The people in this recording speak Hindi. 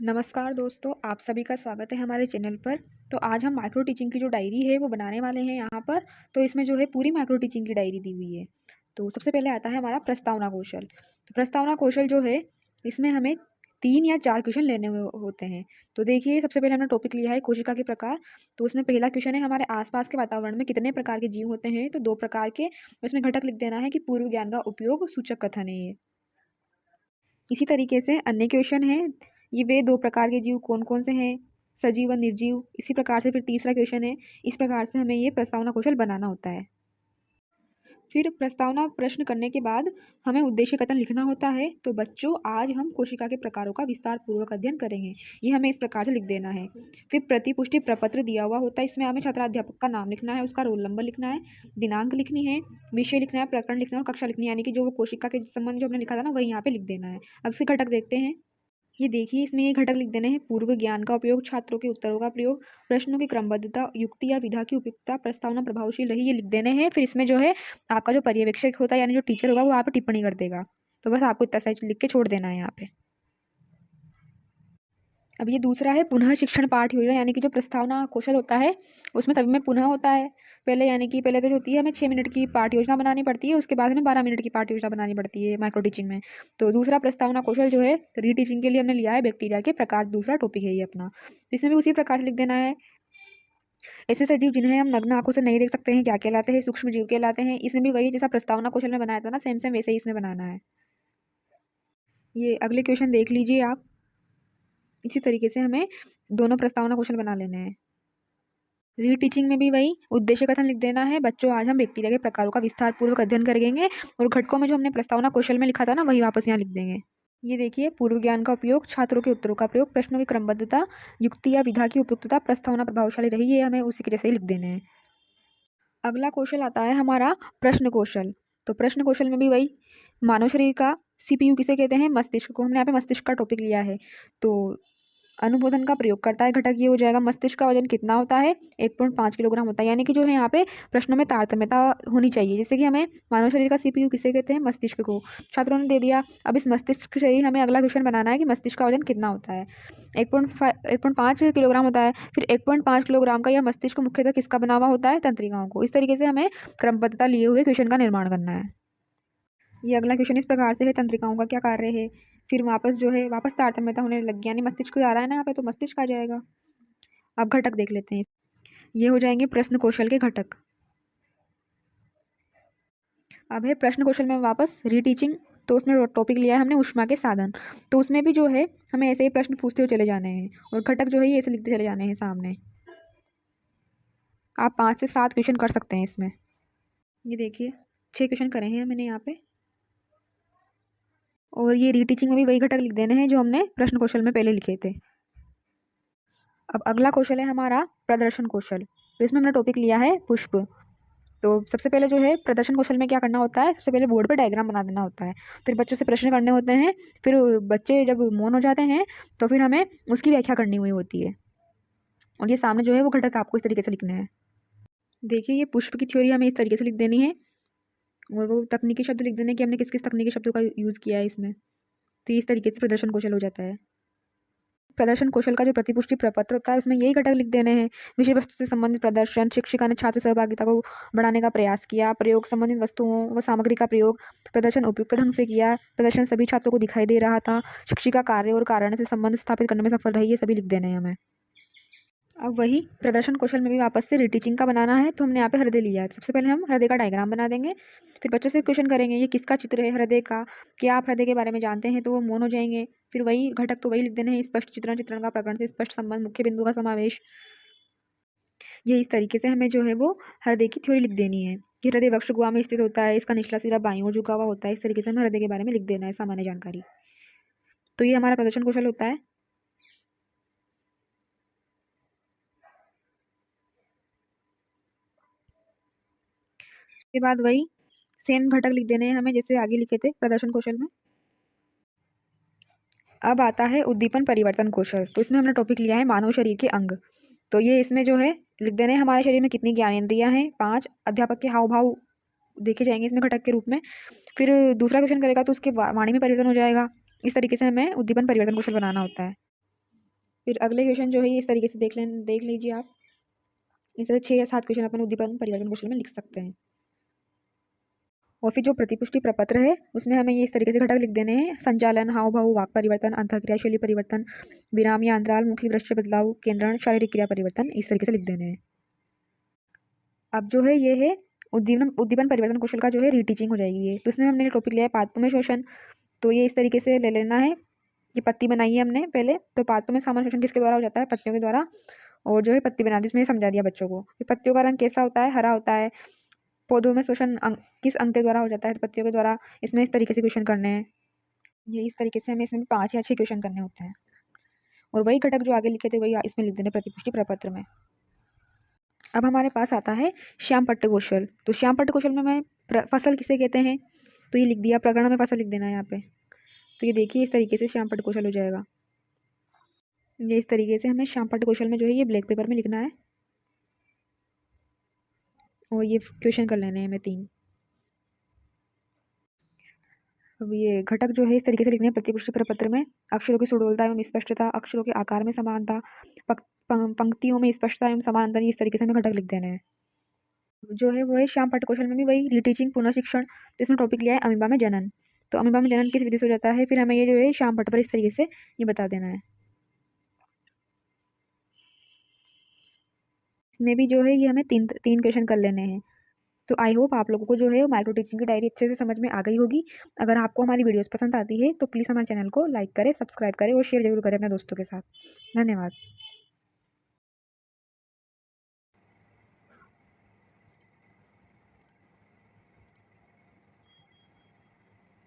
नमस्कार दोस्तों, आप सभी का स्वागत है हमारे चैनल पर। तो आज हम माइक्रो टीचिंग की जो डायरी है वो बनाने वाले हैं यहाँ पर। तो इसमें जो है पूरी माइक्रो टीचिंग की डायरी दी हुई है। तो सबसे पहले आता है हमारा प्रस्तावना कौशल। तो प्रस्तावना कौशल जो है इसमें हमें 3 या 4 क्वेश्चन लेने होते हैं। तो देखिए, सबसे पहले हमने टॉपिक लिया है कोशिका के प्रकार। तो उसमें पहला क्वेश्चन है हमारे आसपास के वातावरण में कितने प्रकार के जीव होते हैं। तो 2 प्रकार के। उसमें घटक लिख देना है कि पूर्व ज्ञान का उपयोग सूचक कथन है ये। इसी तरीके से अन्य क्वेश्चन है, ये वे 2 प्रकार के जीव कौन कौन से हैं, सजीव व निर्जीव। इसी प्रकार से फिर तीसरा क्वेश्चन है, इस प्रकार से हमें ये प्रस्तावना कौशल बनाना होता है। फिर प्रस्तावना प्रश्न करने के बाद हमें उद्देश्य कथन लिखना होता है। तो बच्चों, आज हम कोशिका के प्रकारों का विस्तार पूर्वक अध्ययन करेंगे, ये हमें इस प्रकार से लिख देना है। फिर प्रतिपुष्टि प्रपत्र दिया हुआ होता है, इसमें हमें छात्राध्यापक का नाम लिखना है, उसका रोल नंबर लिखना है, दिनांक लिखनी है, विषय लिखना है, प्रकरण लिखना है और कक्षा लिखनी है। यानी कि जो वो कोशिका के संबंध जो हमने लिखा था ना, वही यहाँ पे लिख देना है। अब इसके घटक देखते हैं। ये देखिए, इसमें ये घटक लिख देने हैं, पूर्व ज्ञान का उपयोग, छात्रों के उत्तरों का प्रयोग, प्रश्नों की क्रमबद्धता, युक्ति या विधा की उपयुक्तता, प्रस्तावना प्रभावशील रही, ये लिख देने हैं। फिर इसमें जो है आपका जो पर्यवेक्षक होता है यानी जो टीचर होगा वो यहाँ पे टिप्पणी कर देगा। तो बस आपको इतना सा लिख के छोड़ देना है यहाँ पे। अब ये दूसरा है पुनः शिक्षण पाठ योजना, यानी कि जो प्रस्तावना कौशल होता है उसमें सभी में पुनः होता है। पहले यानी कि पहले तो जो होती है हमें 6 मिनट की पाठ योजना बनानी पड़ती है, उसके बाद हमें 12 मिनट की पाठ योजना बनानी पड़ती है माइक्रो टीचिंग में। तो दूसरा प्रस्तावना कौशल जो है रीटीचिंग के लिए हमने लिया है बैक्टीरिया के प्रकार, दूसरा टॉपिक है ये अपना। तो इसमें भी उसी प्रकार से लिख देना है, ऐसे सजीव जिन्हें हम नग्न आंखों से नहीं देख सकते हैं क्या कहलाते हैं, सूक्ष्म जीव कहलाते हैं। इसमें भी वही जैसा प्रस्तावना कौशल में बनाया था ना, सेम सेम वैसे ही इसमें बनाना है। ये अगले क्वेश्चन देख लीजिए आप। इसी तरीके से हमें दोनों प्रस्तावना कौशल बना लेने हैं। रीटीचिंग में भी वही उद्देश्य कथन लिख देना है, बच्चों आज हम बैक्टीरिया के प्रकारों का विस्तार पूर्वक अध्ययन करेंगे। और घटकों में जो हमने प्रस्तावना कौशल में लिखा था ना, वही वापस यहाँ लिख देंगे। ये देखिए, पूर्व ज्ञान का उपयोग, छात्रों के उत्तरों का प्रयोग, प्रश्नों की क्रमबद्धता, युक्ति या विधा की उपयुक्तता, प्रस्तावना प्रभावशाली रही, ये हमें उसी के जैसे ही लिख देने हैं। अगला कौशल आता है हमारा प्रश्न कौशल। तो प्रश्न कौशल में भी वही, मानव शरीर का सीपीयू किसे कहते हैं, मस्तिष्क को। हमने यहाँ पे मस्तिष्क का टॉपिक लिया है। तो अनुबोधन का प्रयोग करता है घटक, ये हो जाएगा मस्तिष्क का वजन कितना होता है, 1.5 किलोग्राम होता है। यानी कि जो है यहाँ पे प्रश्नों में तारतम्यता होनी चाहिए, जैसे कि हमें मानव शरीर का सीपीयू किसे कहते हैं, मस्तिष्क को छात्रों ने दे दिया। अब इस मस्तिष्क से ही हमें अगला क्वेश्चन बनाना है कि मस्तिष्क का वजन कितना होता है, 1.5 किलोग्राम होता है। फिर 1.5 किलोग्राम का यह मस्तिष्क मुख्यतः किसका बना हुआ होता है, तंत्रिकाओं को। इस तरीके से हमें क्रमबद्धता लिए हुए क्वेश्चन का निर्माण करना है। ये अगला क्वेश्चन इस प्रकार से है, तंत्रिकाओं का क्या कार्य है। फिर वापस जो है वापस तारतम्यता होने लग गया, यानी मस्तिष्क आ रहा है ना यहाँ पे, तो मस्तिष्क आ जाएगा। अब घटक देख लेते हैं, ये हो जाएंगे प्रश्न कौशल के घटक। अब है प्रश्न कौशल में वापस रीटीचिंग। तो उसमें टॉपिक लिया है हमने ऊष्मा के साधन। तो उसमें भी जो है हमें ऐसे ही प्रश्न पूछते हुए चले जाने हैं और घटक जो है ये ऐसे लिखते चले जाने हैं सामने। आप 5 से 7 क्वेश्चन कर सकते हैं इसमें। ये देखिए, 6 क्वेश्चन करे हैं मैंने यहाँ पे। और ये रीटीचिंग में भी वही घटक लिख देने हैं जो हमने प्रश्न कौशल में पहले लिखे थे। अब अगला कौशल है हमारा प्रदर्शन कौशल। तो इसमें हमने टॉपिक लिया है पुष्प। तो सबसे पहले जो है प्रदर्शन कौशल में क्या करना होता है, सबसे पहले बोर्ड पे डायग्राम बना देना होता है, फिर बच्चों से प्रश्न करने होते हैं, फिर बच्चे जब मौन हो जाते हैं तो फिर हमें उसकी व्याख्या करनी हुई होती है। और ये सामने जो है वो घटक आपको इस तरीके से लिखने हैं। देखिए, ये पुष्प की थ्योरी हमें इस तरीके से लिख देनी है और वो तकनीकी शब्द लिख देने कि हमने किस किस तकनीकी शब्दों का यूज़ किया है इसमें। तो इस तरीके से प्रदर्शन कौशल हो जाता है। प्रदर्शन कौशल का जो प्रतिपुष्टि प्रपत्र होता है उसमें यही घटक लिख देने हैं, विषय वस्तु से संबंधित प्रदर्शन, शिक्षिका ने छात्र सहभागिता को बढ़ाने का प्रयास किया, प्रयोग संबंधित वस्तुओं व सामग्री का प्रयोग, प्रदर्शन उपयुक्त ढंग से किया, प्रदर्शन सभी छात्रों को दिखाई दे रहा था, शिक्षिका कार्य और कारण से संबंध स्थापित करने में सफल रही, ये सभी लिख देने हैं हमें। अब वही प्रदर्शन कौशल में भी वापस से रीटीचिंग का बनाना है। तो हमने यहाँ पे हृदय लिया है, तो सबसे पहले हम हृदय का डायग्राम बना देंगे, फिर बच्चों से क्वेश्चन करेंगे ये किसका चित्र है हृदय का, क्या आप हृदय के बारे में जानते हैं, तो वो मौन हो जाएंगे। फिर वही घटक तो वही लिख देने हैं, स्पष्ट चित्रण, चित्रण का प्रकरण से स्पष्ट संबंध, मुख्य बिंदु का समावेश। ये इस तरीके से हमें जो है वो हृदय की थ्योरी लिख देनी है कि हृदय वक्ष गुहा में स्थित होता है, इसका निचला सिरा बाईं ओर झुका हुआ होता है। इस तरीके से हमें हृदय के बारे में लिख देना है सामान्य जानकारी। तो ये हमारा प्रदर्शन कौशल होता है। उसके बाद वही सेम घटक लिख देने हैं हमें जैसे आगे लिखे थे प्रदर्शन कौशल में। अब आता है उद्दीपन परिवर्तन कौशल। तो इसमें हमने टॉपिक लिया है मानव शरीर के अंग। तो ये इसमें जो है लिख देने हैं हमारे शरीर में कितनी ज्ञानेंद्रियां हैं, 5, अध्यापक के हाव भाव देखे जाएंगे इसमें घटक के रूप में। फिर दूसरा क्वेश्चन करेगा तो उसके वाणी में परिवर्तन हो जाएगा। इस तरीके से हमें उद्दीपन परिवर्तन कौशल बनाना होता है। फिर अगले क्वेश्चन जो है ये इस तरीके से देख लीजिए आप। इस तरह 6 या 7 क्वेश्चन अपन उद्दीपन परिवर्तन कौशल में लिख सकते हैं। और फिर जो प्रतिपुष्टि प्रपत्र है उसमें हमें ये इस तरीके से घटक लिख देने हैं: संचालन, हाव भाव, वाक परिवर्तन, अंतःक्रिया शैली परिवर्तन, विराम या अंतराल, मौखिक दृश्य बदलाव, केंद्रण, शारीरिक क्रिया परिवर्तन, इस तरीके से लिख देने हैं। अब जो है ये है उद्दीपन परिवर्तन कौशल का जो है रीटीचिंग हो जाएगी ये। तो इसमें हमने टॉपिक लिया है पादपों में शोषण। तो ये इस तरीके से ले लेना है। ये पत्ती बनाई है हमने पहले, तो पादपों में सामान्य शोषण किसके द्वारा हो जाता है? पत्तियों के द्वारा। और जो है पत्ती बना दी, इसमें समझा दिया बच्चों को कि पत्तियों का रंग कैसा होता है? हरा होता है। पौधों में शोषण किस अंग के द्वारा हो जाता है? तो पत्तियों के द्वारा। इसमें इस तरीके से क्वेश्चन करने हैं। ये इस तरीके से हमें इसमें 5 या 6 क्वेश्चन करने होते हैं। और वही घटक जो आगे लिखे थे वही इसमें लिख देने प्रतिपुष्टि प्रपत्र में। अब हमारे पास आता है श्याम पट्ट कौशल। तो श्याम पट्ट कौशल में मैं फसल किसे कहते हैं तो ये लिख दिया, प्रकरण में फसल लिख देना है यहाँ पे। तो ये देखिए इस तरीके से श्याम पट्ट कौशल हो जाएगा। ये इस तरीके से हमें श्याम पट्ट कौशल में जो है ये ब्लैक पेपर में लिखना है। और ये क्वेश्चन कर लेने हैं हमें 3। अब ये घटक जो है इस तरीके से लिखने हैं प्रतिपुष्टि प्रपत्र में: अक्षरों की सुडौलता एवं स्पष्टता, अक्षरों के आकार में समानता, पंक्तियों में स्पष्टता एवं समानता, इस तरीके से हमें घटक लिख देने हैं। जो है वो है श्याम पट्ट कौशल में भी वही रीटीचिंग, पुनः शिक्षण। तो इसमें टॉपिक लिया है अमीबा में जनन। तो अमीबा में जनन किस विधि से हो जाता है? फिर हमें ये जो है श्याम पट्ट पर इस तरीके से ये बता देना है। इसमें भी जो है ये हमें तीन क्वेश्चन कर लेने हैं। तो आई होप आप लोगों को जो है माइक्रो टीचिंग की डायरी अच्छे से समझ में आ गई होगी। अगर आपको हमारी वीडियोस पसंद आती है तो प्लीज़ हमारे चैनल को लाइक करें, सब्सक्राइब करें और शेयर जरूर करें अपने दोस्तों के साथ। धन्यवाद।